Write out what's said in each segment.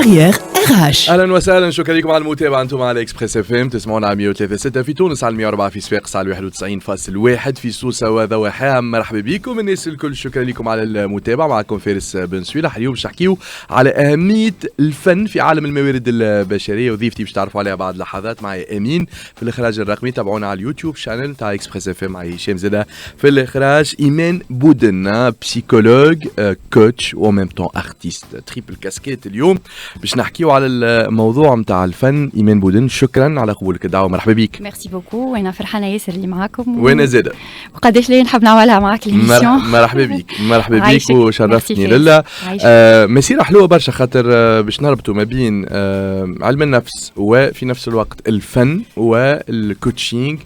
كارير RH. اهلا وسهلا، شكرا لكم على المتابعه. انتم على اكسبريس اف ام، تسمعونا على 103.6 في تونس، على 104 في صفاقس، على 91.1 في سوسه وذواحيها. مرحبا بكم الناس الكل، شكرا لكم على المتابعه. معكم فارس بن سويلح. اليوم باش نحكيو على اهميه الفن في عالم الموارد البشريه، وضيفتي باش تعرفوا عليها بعد لحظات معي امين في الاخراج الرقمي. تابعونا على اليوتيوب شانل تاع اكسبريس اف ام. معي هشام زاده في الاخراج. ايمان بودن بسيكولوج كوتش و ميم طون ارتيست، تريبل كاسكيت. اليوم باش نحكيو على الموضوع متاع الفن. إيمان بودن، شكرا على قبولك الدعوة، مرحبا بيك. ميرسي بوكو، وانا فرحانه ياسر اللي معاكم وانا زاده وقداش لي نحب نعملها معاك ليميسيون. مرحبا بيك، مرحبا بيك وشرفتني لله. مسيرة حلوة برشا، خاطر باش نربطوا ما بين علم النفس وفي نفس الوقت الفن والكوتشينج.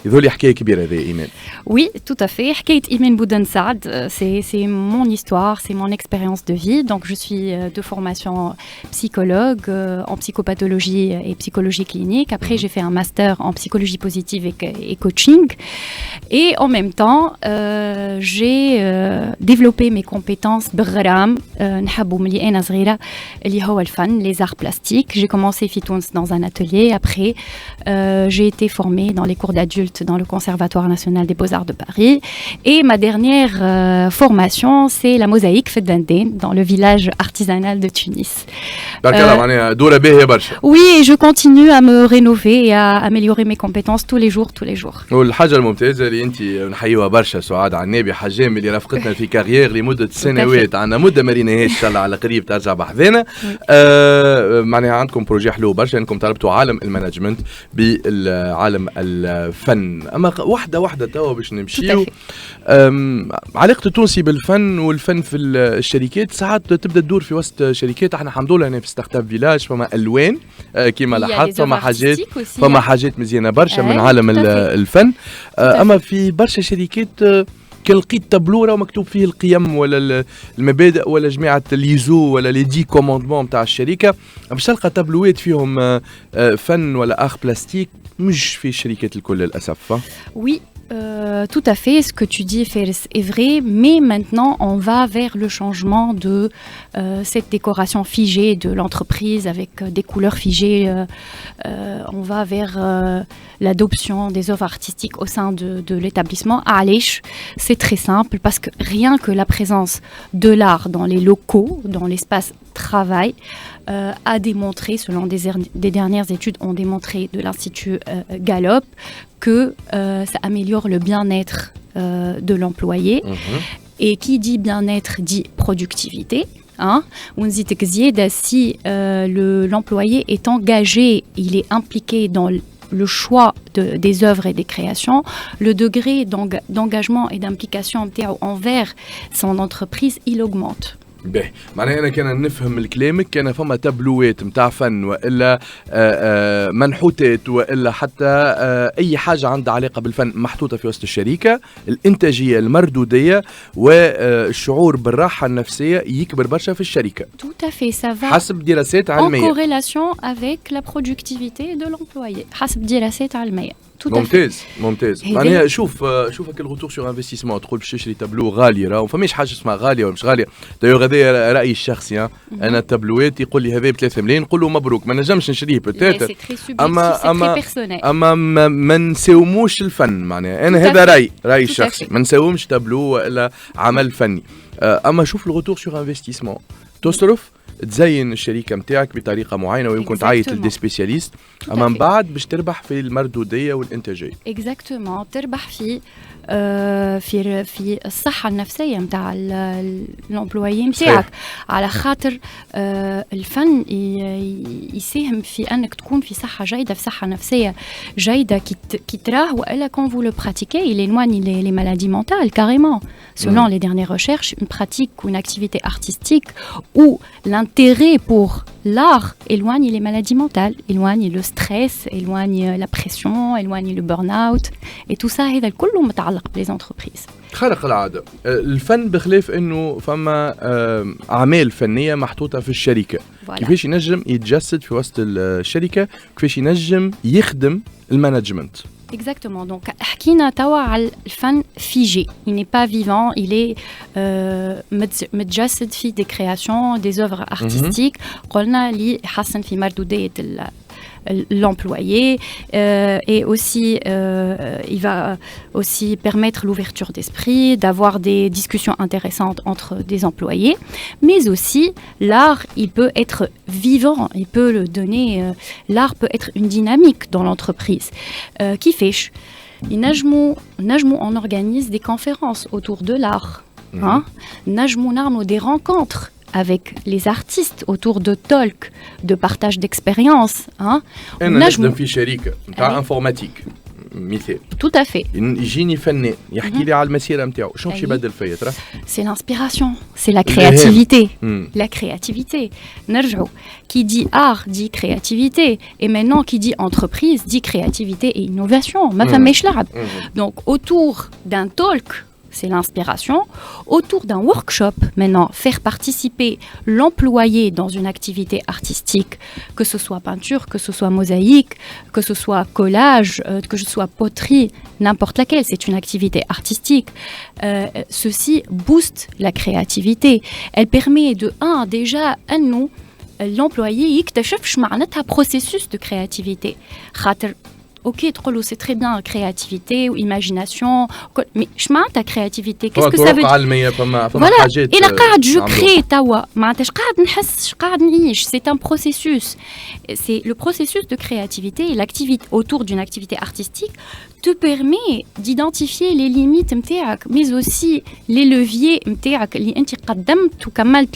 يظل حكاية كبيرة هذه إيمان. Oui, tout à fait. حكاية إيمان بودن سعد, c'est mon histoire, c'est mon expérience de vie. Donc, je suis de formation psychologue en psychopathologie et psychologie clinique. Après, j'ai fait un master en psychologie positive et coaching. Et en même temps, j'ai développé mes compétences بغرام نحبوا ملي أنا صغيرة اللي هو الفن, les arts plastiques. J'ai commencé في تونس dans un atelier. Après, j'ai été formée dans les cours d'adultes dans le Conservatoire national des beaux-arts de Paris. Et ma dernière formation, c'est la mosaïque في الدندين, dans le village artisanal de Tunis. Oui, et je continue à me rénover et à améliorer mes compétences tous les jours. والحاجة الممتازة اللي انت نحيوها برشا سعاد عنابي حجام اللي رافقتنا في كارير لمدة سنوات. عندنا مدة ما ريناهاش ان شاء الله على قريب ترجع بحذانا. معناها عندكم بروجي حلو برشا انكم تربطوا عالم المانجمنت بعالم الفن. اما واحدة توا باش نمشيو. علاقة التونسي بالفن والفن في الشركات ساعات تبدا تدور في وسط شركات. احنا الحمد لله هنا في ستارت اب فيلاج فما الوان كيما لاحظت، فما حاجات مزيانه برشا من عالم الفن. اما في برشا شركات كان لقيت تابلو راه مكتوب فيه القيم ولا المبادئ ولا جماعه اليزو ولا لي دي كوموندمون تاع الشركه، باش تلقى تابلوات فيهم فن ولا اخ بلاستيك مش في الشركات الكل للاسف. Oui. Tout à fait, ce que tu dis Faris est vrai, mais maintenant on va vers le changement de cette décoration figée de l'entreprise avec des couleurs figées. On va vers l'adoption des œuvres artistiques au sein de l'établissement. Alish, c'est très simple parce que rien que la présence de l'art dans les locaux, dans l'espace travail, a démontré, selon des dernières études ont démontré de l'Institut Gallup, que ça améliore le bien-être de l'employé. Et qui dit bien-être dit productivité. On dit que si l'employé est engagé, il est impliqué dans le choix des œuvres et des créations, le degré d'engagement et d'implication envers son entreprise, il augmente. باهي، معناها انا كان نفهم من كلامك كان فما تابلوات نتاع فن والا منحوتات والا حتى اي حاجه عندها علاقه بالفن محطوطه في وسط الشركه، الانتاجيه المردوديه والشعور بالراحه النفسيه يكبر برشا في الشركه. Tout à fait, ça va حسب دراسات علميه. En corrélation avec la productivité de l'employé. حسب دراسات علميه. ممتاز. معناها شوفك الغوتور سور انفستيسمون، تقول باش تشري تابلو غالي، راه فماش حاجه اسمها غاليه ولا مش غاليه. دايوغ هذا رايي الشخصي. انا تابلوات يقول لي هذا ب 3 ملايين نقول له مبروك، ما نجمش نشريه بوتيتر. اما ما نساوموش الفن. معناها انا هذا رايي الشخصي، ما نساومش تابلو ولا عمل فني. اما شوف الغوتور سور انفستيسمون، تصرف تزين الشركه نتاعك بطريقه معينه ويمكن تعيط لدي سبيسياليست، اما من بعد باش تربح في المردوديه والانتاجيه. اكزاكتومون، تربح في الصحه النفسيه نتاع الامبلويي نتاعك، على خاطر الفن يساهم في انك تكون في صحه جيده، في صحه نفسيه جيده كي تراه. والا quand vous le pratiquez, il éloigne les maladies mentales carrément. Selon les dernières recherches, une pratique ou une activité artistique ou l'intérêt pour l'art éloigne les maladies mentales, éloigne le stress, éloigne la pression, éloigne le burn-out. Et tout ça, هذا كله متعلق بلي entreprises. خارق العادة. الفن بخلاف انه فما اعمال فنية محطوطة في الشركة. كيفاش ينجم يتجسد في وسط الشركة، كيفاش ينجم يخدم المانجمنت. Exactement. Donc, حكينا توا على الفن figé. Il n'est pas vivant, il est متجسد في des créations, des œuvres artistiques. قلنا اللي يحسن في مردودية l'employé et aussi il va aussi permettre l'ouverture d'esprit, d'avoir des discussions intéressantes entre des employés, mais aussi l'art il peut être vivant, il peut le donner, l'art peut être une dynamique dans l'entreprise. كيفاش نجمو on organise des conférences autour de l'art, hein? نجمو نعملو des rencontres avec les artistes autour de talk, de partage d'expérience. Hein. أنا نخدم في شركة نتاع انفورماتيك مثال. Tout à fait. يجيني فنان يحكي لي على المسيرة نتاعو، شنو باش يبدل فيا ترى؟ C'est l'inspiration, c'est la créativité. La créativité. نرجعوا. Qui dit art dit créativité. Et maintenant, qui dit entreprise dit créativité et innovation. ما فماش لعب. Donc, autour d'un talk, c'est l'inspiration. Autour d'un workshop, maintenant, faire participer l'employé dans une activité artistique, que ce soit peinture, que ce soit mosaïque, que ce soit collage, que ce soit poterie, n'importe laquelle, c'est une activité artistique. Ceci booste la créativité. Elle permet de, déjà, à nous, l'employé يكتشف معناتها processus de créativité. Ok, c'est très bien, créativité ou imagination, mais je m'en ta créativité, qu'est-ce que ça veut dire? Voilà, et là, je crée, c'est un processus. C'est le processus de créativité et l'activité autour d'une activité artistique te permet d'identifier les limites, mais aussi les leviers ou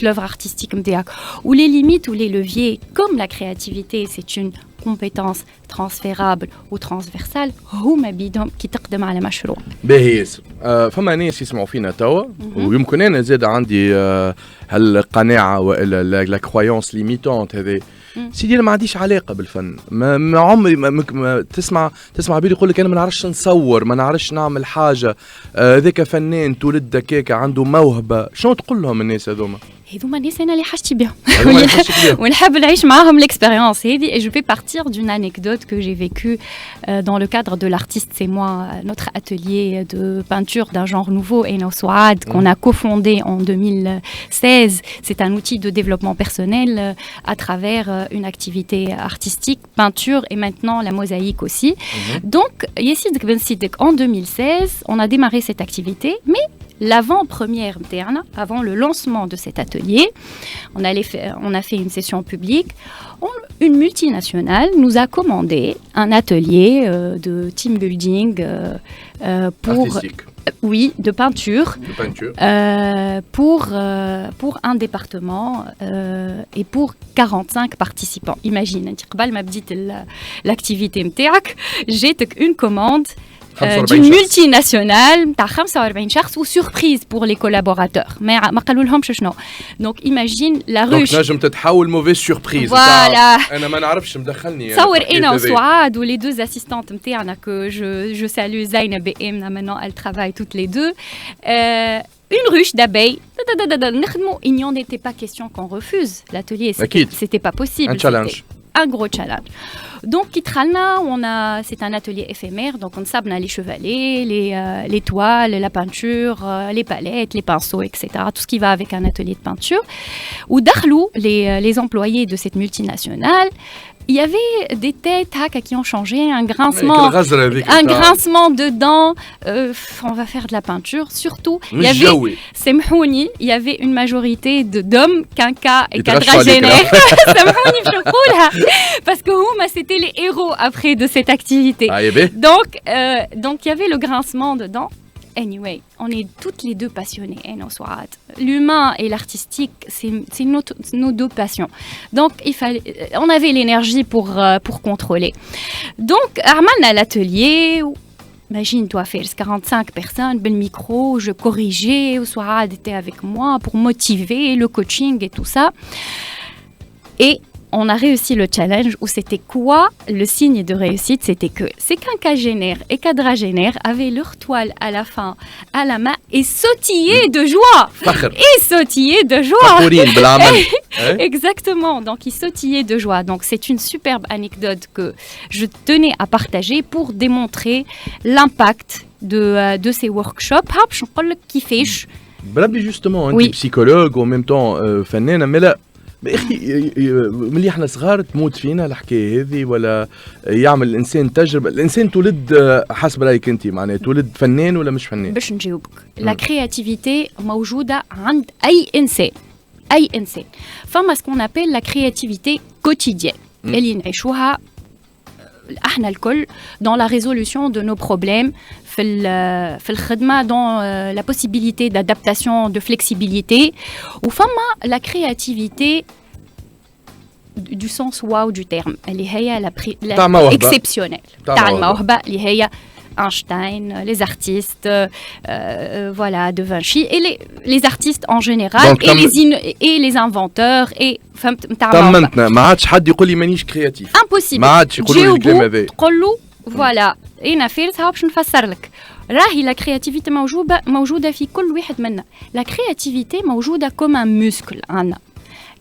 l'œuvre artistique, ou les limites ou les leviers, comme la créativité, c'est une compétence transférable ou transversale هما بيدهم كي تقدم على مشروع. باهي ياسر. فما ناس يسمعوا فينا توا ويمكن انا زاد عندي هالقناعه والا لا كرويونس ليميتونت هذه. سيدي انا ما عنديش علاقه بالفن، ما عمري ما تسمع بيدي يقول لك انا ما نعرفش نصور، ما نعرفش نعمل حاجه، ذاك فنان تولد دكاكه عنده موهبه، شنو تقول لهم الناس هذوما؟ هذوما الناس انا اللي حاجتي بهم ونحب نعيش معاهم l'expérience هذه. Et je vais partir d'une anecdote que j'ai vécue dans le cadre de l'artiste c'est moi, notre atelier de peinture d'un genre nouveau Eno Souad qu'on a cofondé en 2016. C'est un outil de développement personnel à travers une activité artistique, peinture et maintenant la mosaïque aussi. Donc Yessidek Ben Sidek en 2016, on a démarré cette activité, mais l'avant-première interne, avant le lancement de cet atelier, on a fait une session publique. Une multinationale nous a commandé un atelier de team building pour de peinture, pour un département et pour 45 participants. Imagine, l'activité متاعك جاتك une commande d'une multinationale تاع 45 شخص و surprise pour les collaborateurs. ما قالوا لهمش شنو. Donc imagine la ruche. Donc نجم تتحول mauvaise surprise. Voilà. أنا ما نعرفش مدخلني. تصور أنا وسعاد و les deux assistantes نتاعنا que je salue Zainab et Emna maintenant elles travaillent toutes les deux. Une ruche d'abeilles. Il n'y en était pas question qu'on refuse l'atelier. C'était pas possible. Un challenge. Un gros challenge. Donc, c'est un atelier éphémère. Donc, on sabna les chevalets, les toiles, la peinture, les palettes, les pinceaux, etc. Tout ce qui va avec un atelier de peinture. Ou Darlou, les employés de cette multinationale, il y avait des têtes qui ont changé, un grincement de dents. On va faire de la peinture. Surtout, il y avait une majorité d'hommes, quinquas et quadragénaires. Parce que c'était les héros après de cette activité. Donc, il y avait le grincement de dents. Anyway, on est toutes les deux passionnées, l'humain et l'artistique, c'est nos deux passions. Donc, on avait l'énergie pour contrôler. Donc, Arman à l'atelier, imagine-toi faire 45 personnes, le micro, je corrigeais, Souad était avec moi pour motiver le coaching et tout ça. Et on a réussi le challenge où c'était quoi le signe de réussite? C'était que ces quinquagénaires et quadragénaires avaient leur toile à la fin, à la main et sautillaient de joie. Et sautillaient de joie. Exactement, donc ils sautillaient de joie. Donc c'est une superbe anecdote que je tenais à partager pour démontrer l'impact de ces workshops. باش نقول لك كيفاش. بربي justement انت psychologue و en même temps فنانة ملا يا اخي ملي احنا صغار تموت فينا الحكايه هذه ولا يعمل الانسان تجربه الانسان تولد حسب رايك انت معناها تولد فنان ولا مش فنان باش نجاوبك لا كرياتيفيتي موجوده عند اي انسان فما سكون ابل لا كرياتيفيتي كوتيديان اللي نعيشوها احنا الكل dans la résolution de nos problèmes في الخدمه dans la possibilité d'adaptation de flexibilité وفما la créativité du sens واو du terme اللي هي la exceptionnelle تاع الموهبه اللي هي Einstein, les artistes, voilà, de Vinci et les artistes en général. Donc, et les inventeurs et maintenant ما عادش حد يقول لي مانيش كرياتيف impossible ما عادش يقولوا الكلام هذا تقول له فوالا انا فارس ها باش نفسر لك راهي لا كرياتيفيتي موجوده في كل واحد منا لا كرياتيفيتي موجوده كوم ان موسكل عندنا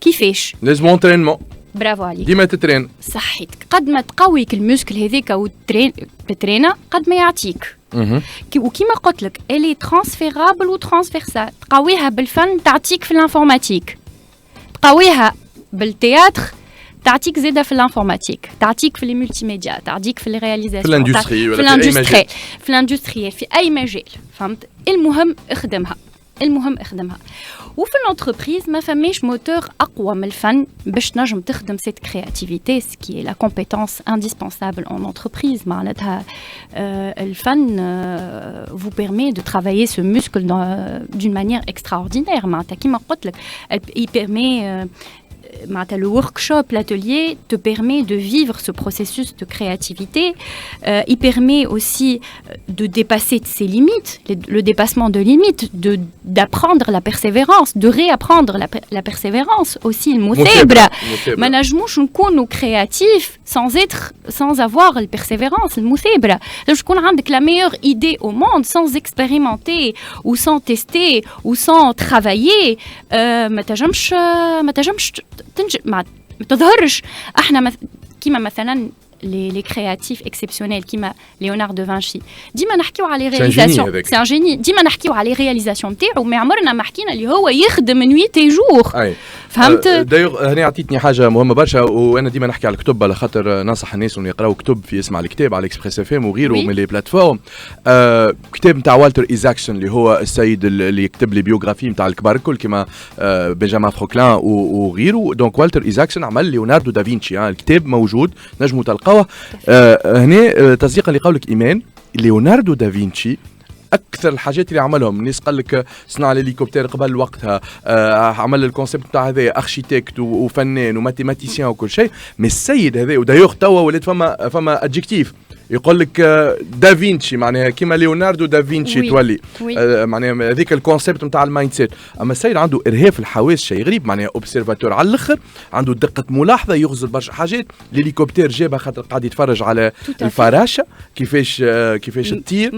كيفاش لازم انترينمون برافو عليك ديما تترين صحيتك قد ما تقويك الموسكل هذاك وتترينا قد ما يعطيك وكيما قلت لك الي ترانسفيرابل وترانسفيرسال تقويها بالفن تعطيك في الانفورماتيك تقويها بالتياتر تعطيك زاده في الانفورماتيك تعطيك في الملتي ميديا تعطيك في الرياليزاسيون في الاندستري في الاندستري في اي مجال فهمت المهم اخدمها وفي الانتربريز ما فماش موتور اقوى من الفن باش نجم تخدم سيت كرياتيفيتي سكي لا كومبيتونس انديسبونسابل اون انتربريز معناتها الفن vous permet de travailler ce muscle d'une manière extraordinaire معناتها كيما قلت لك il permet le workshop, l'atelier te permet de vivre ce processus de créativité. Il permet aussi de dépasser ses limites, le dépassement de limites, d'apprendre la persévérance, de réapprendre la persévérance aussi. Le مثابرة. ما نجموش نكونوا créatifs sans avoir la persévérance. Le مثابرة. Je connais عندك la meilleure idée au monde sans expérimenter ou sans tester ou sans travailler. ما تجمش ما تظهرش احنا كيما مثلا les créatifs exceptionnels كيما ليوناردو دو فانشي ديما نحكيو على رياليزاسيون سي ان جيني ديما نحكيو على رياليزاسيون نتاعو ما عمرنا ما حكينا اللي هو يخدم نويت اي جور فهمت دايوغ هنا عطيتني حاجه مهمه برشا وانا ديما نحكي على الكتب على خاطر ننصح الناس انه يقراوا كتب في اسمع الكتاب على اكسبريس اف ام وغيره من لي بلاتفورم كتاب نتاع والتر ايزاكسون اللي هو السيد اللي يكتب لي بيوغرافي نتاع الكبار الكل كيما بنجامين فروكلان وغيره دونك والتر ايزاكسون عمل ليوناردو دافينشي الكتاب موجود نجموا تلقاوه هنا تصديقا لقولك ايمان ليوناردو دافينشي اكثر الحاجات اللي عملهم الناس قال لك صنع الهليكوبتر قبل وقتها عمل الكونسيبت تاع هذا اركيتكت وفنان وماتيماتيسيان وكل شيء مي السيد هذا ودايوغ توا ولات فما ادجكتيف يقول لك دافينشي معناها كيما ليوناردو دافينشي تولي معناها هذيك الكونسيبت نتاع المايند سيت اما السيد عنده ارهاف الحواس شيء غريب معناها اوبسيرفاتور على الاخر عنده دقه ملاحظه يغزر برشا حاجات الهليكوبتر جابها خاطر قاعد يتفرج على الفراشه كيفاش تطير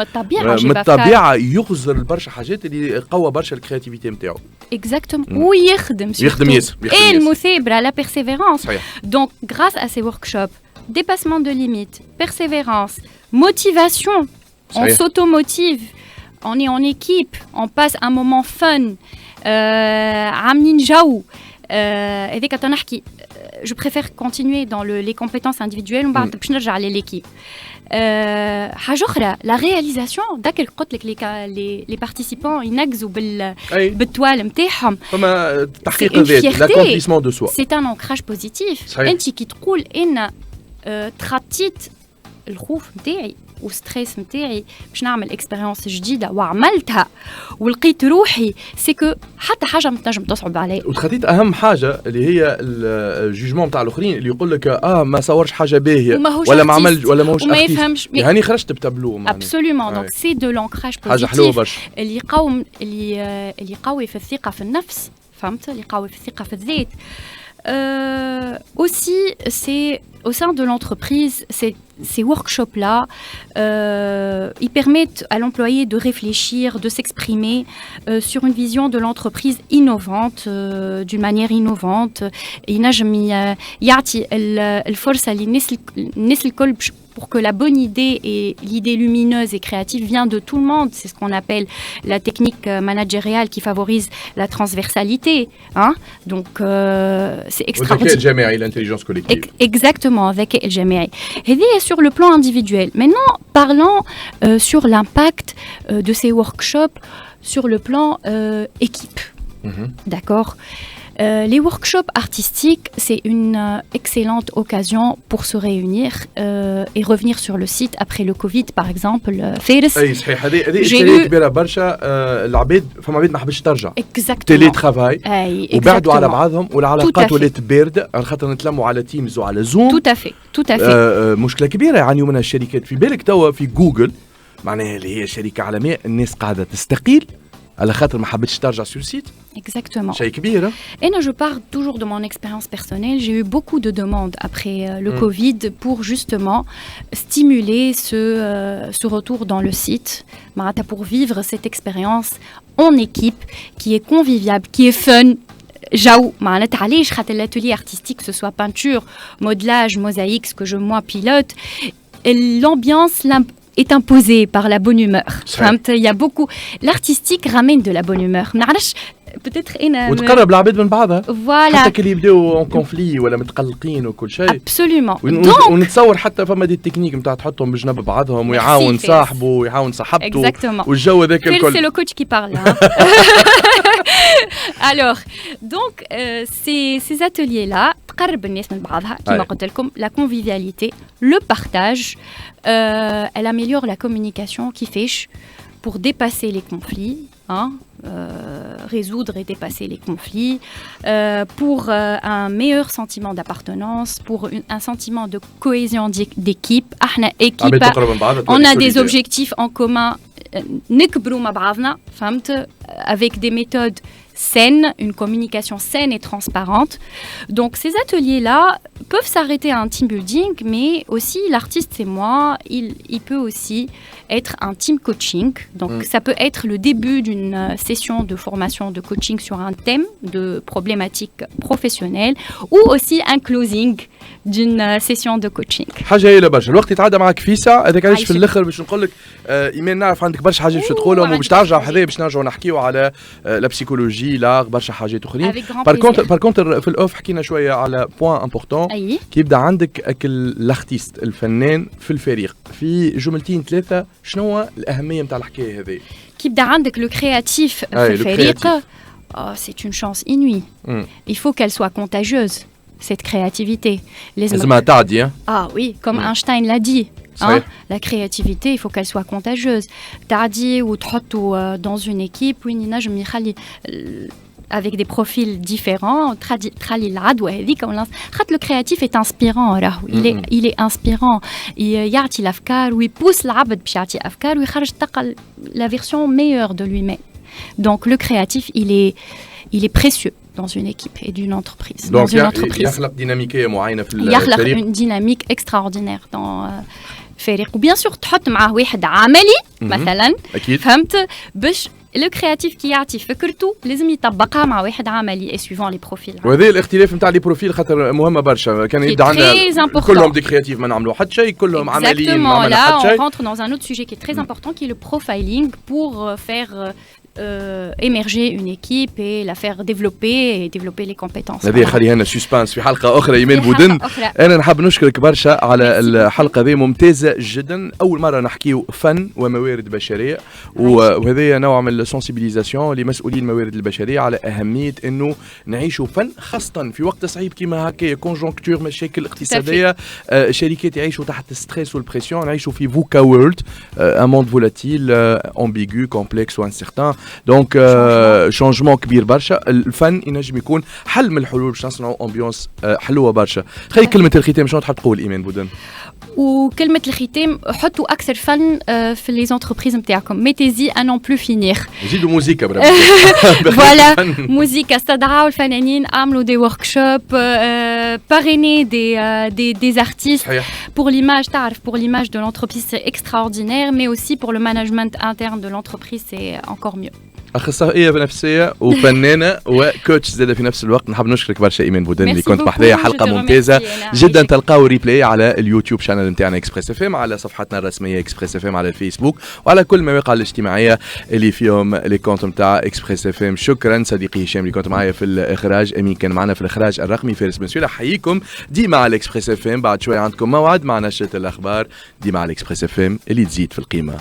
من الطبيعه يغزر برشا حاجات اللي قوى برشا الكرياتيفيتي نتاعو اكزاكتومون ويخدم ياسر المثابره لا بيرسيفيرانس دونك غراس ا سي ورك شوب dépassement de limites, persévérance, motivation, on s'automotive, on est en équipe, on passe un moment fun, عاملين جو هذيك تنحكي je préfère continuer dans les compétences individuelles ومن بعد باش نرجع لليكيب حاجه اخرى لا رياليزاسيون داك اللي قلت لك لي بارتيسيبون ينقزوا بالتوال نتاعهم فما تحقيق الذات لاكومبليسمون دو سوا سي ان انكراج بوزيتيف انت كي تقول ان تخطيت الخوف نتاعي والستريس نتاعي باش نعمل اكسبيريونس جديده وعملتها ولقيت روحي سي كو حتى حاجه ما تنجم تصعب علي وتخطيت اهم حاجه اللي هي الجوجمون نتاع الاخرين اللي يقول لك ما صورش حاجه باهيه ولا ما عمل ولا ماهوش ما يفهمش يعني خرجت بتابلو ابسوليومون دونك سي دو لانكراج بوزيتيف حاجه حلوه برشا اللي يقوي في الثقه في النفس فهمت اللي يقوي في الثقه في الذات Aussi, c'est au sein de l'entreprise, ces workshops-là, ils permettent à l'employé de réfléchir, de s'exprimer sur une vision de l'entreprise innovante, d'une manière innovante. ينجم يعطي الفرصة للناس الكل pour que la bonne idée et l'idée lumineuse et créative vient de tout le monde. C'est ce qu'on appelle la technique managériale qui favorise la transversalité. Hein. Donc, c'est extraordinaire. L'intelligence collective. Exactement, avec El Jamaï. Et sur le plan individuel. Maintenant, parlons sur l'impact de ces workshops sur le plan équipe. D'accord. Les workshops artistiques, c'est une excellente occasion pour se réunir et revenir sur le site après le Covid, par exemple. Faris. اي صحيح هذه كبيره برشا العباد فما عباد ما حبش ترجع تيلي ترافاي وبعدوا على بعضهم والعلاقات ولات بارده على خاطر نتلموا على تيمز وعلى زوم tout à fait مشكله كبيره يعانيوا منها الشركات في بالك توا في جوجل معناها اللي هي شركه عالميه الناس قاعده تستقيل على خاطر ما حبتش ترجع sur le site. Exactement. شيء كبير. Et là, je parle toujours de mon expérience personnelle. J'ai eu beaucoup de demandes après le Covid pour justement stimuler ce retour dans le site, pour vivre cette expérience en équipe qui est conviviale, qui est fun. Jaou, l'atelier artistique, que ce soit peinture, modelage, mosaïque, ce que moi pilote, l'ambiance est imposée par la bonne humeur. Il y a beaucoup. L'artistique ramène de la bonne humeur. Peut-être وتقرب العباد من بعضها. Voilà. حتى كي يبداو اون كونفلي ولا متقلقين وكل شيء. Absolument. ونتصور حتى فما دي تكنيك نتاع تحطهم بجنب بعضهم ويعاون صاحبه ويعاون صاحبته. Exactement. والجو هذاك الكل. C'est le coach qui parle là. Alors, donc ces ateliers là تقرب الناس من بعضها كما قلت لكم la convivialité, le partage, elle améliore la communication qui fiche pour dépasser les conflits, hein, résoudre et dépasser les conflits, pour un meilleur sentiment d'appartenance, pour un sentiment de cohésion d'équipe. Équipe, on a des objectifs en commun, avec des méthodes saines, une communication saine et transparente. Donc ces ateliers-là peuvent s'arrêter à un team building, mais aussi l'artiste, c'est moi, il peut aussi être un team coaching. Donc ça peut être le début d'une session de formation de coaching sur un thème de problématique professionnelle ou aussi un closing d'une session de coaching. حاجه هي برشا الوقت يتعدى معك في ساعه هذاك علاش في الاخر باش نقول لك ايمان نعرف عندك برشا حاجات باش تقولهم وباش ترجع حذايا باش نرجعوا نحكيوا على لا بسيكولوجي لا برشا حاجات اخرين. بار كونتر في الاوف حكينا شويه على بوين امبورطون كي يبدا عندك الارتيست الفنان في الفريق في جملتين ثلاثه شنو هو الاهميه نتاع الحكايه هذه؟ كي يبدا عندك لو كرياتيف في الفريق c'est une chance inouïe. Il faut qu'elle soit contagieuse. Cette créativité. Ah oui, comme Einstein l'a dit. Hein, la créativité, il faut qu'elle soit contagieuse. Tardi ou trop dans une équipe, avec des profils différents, le créatif est inspirant. Il est inspirant. Il pousse la version meilleure de lui-même. Donc le créatif, il est précieux dans une équipe et d'une entreprise. Donc, dans une entreprise. Il y a une dynamique extraordinaire dans فريق. وبيان سور تحط معاه واحد عملي مثلا فهمت باش لو كرياتيف كي يعطي فكرته لازم يطبقها مع واحد عملي سويفون لي بروفيل. وهذا الاختلاف نتاع لي بروفيل خاطر مهمه برشا كان يبدا عندنا كلهم دي كرياتيف ما نعملوا حتى شيء كلهم عمليين ما عملنا حتى شيء. On rentre dans un autre sujet qui est très important qui est le profiling pour faire émerger une équipe et la faire développer les compétences. هذه خليها لنا سسبانس في حلقه اخرى ايمان بودن. انا نحب نشكرك برشا على الحلقه هذه ممتازه جدا. اول مره نحكيو فن وموارد بشريه وهذا نوع من السنسيبيليزاسيون لمسؤولي الموارد البشريه على اهميه انه نعيشوا فن خاصه في وقت صعيب كيما هكا كونجونكتور مشاكل اقتصاديه شركات يعيشوا تحت ستريس والبريسيون نعيشوا في فوكا وورلد ان موند فولاتيل امبيغو كومبلكس وانسيرتان. دونك شونجمون كبير برشا. الفن ينجم يكون حل من الحلول باش نصنعوا امبيونس حلوه برشا. خلي كلمه الختام شنو تحب تقول ايمان بودن؟ وكلمة الختام حطوا أكثر فن في les entreprises نتاعكم. mettez-y à non plus finir. زيدوا موسيقى برا. Voilà, موسيقى استدعوا الفنانين عملوا des workshops, parrainer des artistes pour l'image, pour l'image de l'entreprise c'est extraordinaire, mais aussi pour le management interne de l'entreprise c'est encore mieux. اخصائيه نفسيه وفنانه وكوتش زاده في نفس الوقت. نحب نشكرك برشا ايمان بودن اللي كنت محضيه حلقه ممتازه جدا. تلقاو ريبلاي على اليوتيوب شانل نتاعنا اكسبريس اف ام، على صفحتنا الرسميه اكسبريس اف ام على الفيسبوك، وعلى كل المواقع الاجتماعيه اللي فيهم لي كونت نتاع اكسبريس اف ام. شكرا صديقي هشام اللي كنت معايا في الاخراج، امين كان معنا في الاخراج الرقمي، فارس بن سويلة. احييكم ديما على الاكسبريس اف ام. بعد شويه عندكم موعد مع نشره الاخبار ديما على الاكسبريس اف ام اللي تزيد في القيمه.